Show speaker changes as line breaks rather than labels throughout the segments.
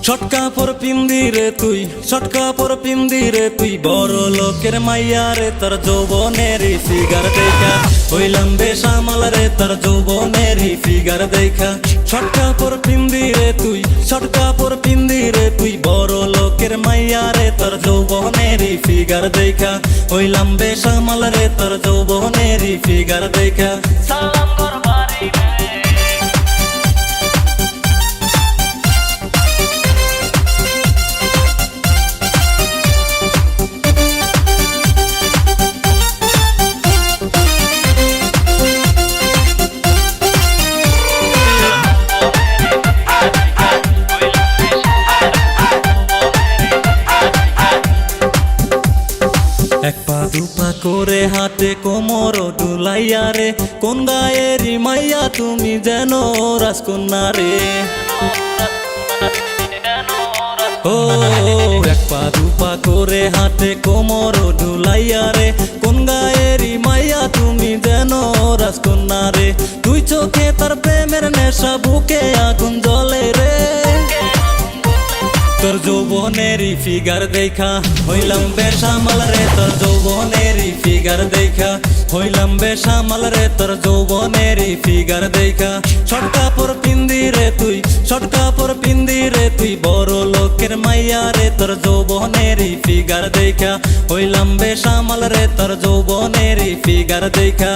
ছটকা পর পিন্দিরে তুই, ছটকা পর পিন্দিরে তুই, বড় লোকের মাইয়া রে তোর যৌবনের ফিগার দেখা হইলাম বেসামাল রে তোর যৌবনের ফিগার দেখা। ছটকা পর পিন্দিরে তুই, ছটকা পর পিন্দিরে তুই, বড় লোকের মাইয়া রে তোর যৌবনের ফিগার দেখা হইলাম বেসামাল রে তোর যৌবনের ফিগার দেখা। সালাম করবারি এক পা দুপা করে হাতে কোমর দুলাইয়া রে, কোন গায়েরই মাইয়া তুমি যেন রাজকন্যা রে। ও এক পা দুপা করে হাতে কোমর দুলাইয়া রে, কোন গায়েরই মাইয়া তুমি যেন রাজকন্যা রে। তুই চোখে তার প্রেমের নেশা, বুকে আগুন জ্বলে রে। তোর যৌবনের ফিগার দেখা হইলাম বেসামাল রে তোর যৌবনের ফিগার দেখা হইলাম বেসামাল রে তোর যৌবনের ফিগার দেখা। ছটকা পর পিন্দিরে তুই, ছটকা পর পিন্দিরে তুই, বড় লোকের মাইয়া রে তোর যৌবনের ফিগার দেখা হইলাম বেসামাল রে তোর যৌবনের ফিগার দেখা।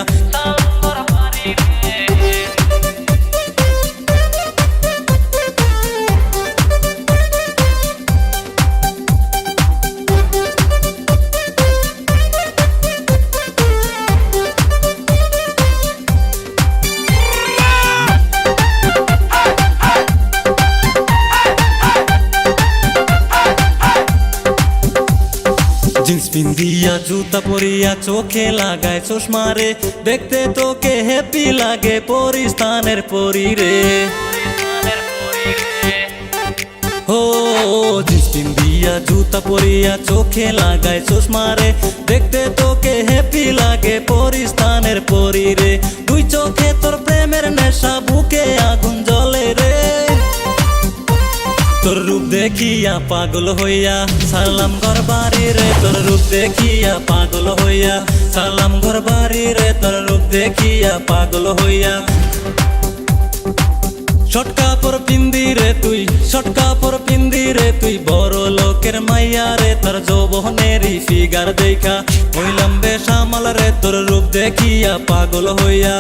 জিন্স পিন্দিয়া জুতা পরিয়া চোখে লাগায় চশমা রে, দেখতে তোকে হ্যাপি লাগে পরিস্তানের পরি রে। ও জিন্স পিন্দিয়া জুতা পরিয়া চোখে লাগায় চশমা রে, দেখতে তোকে হ্যাপি লাগে পরিস্তানের পরি রে। দুই চোখে তোর প্রেমের নেশা, বুকে আগুন জ্বলে রে। তোর রূপ দেখিয়া পাগল হইয়া সালাম ঘরবাড়ি রে, তোর রূপ দেখিয়া পাগল হইয়া সালাম ঘরবাড়ি রে, তোর রূপ দেখিয়া পাগল হইয়া। ছটকা পর পিন্দিরে তুই, ছটকা পর পিন্দিরে তুই, বড় লোকের মাইয়া রে তোর যৌবনের ফিগার দেখা হইলাম বেসামাল রে তোর রূপ দেখিয়া পাগল হইয়া।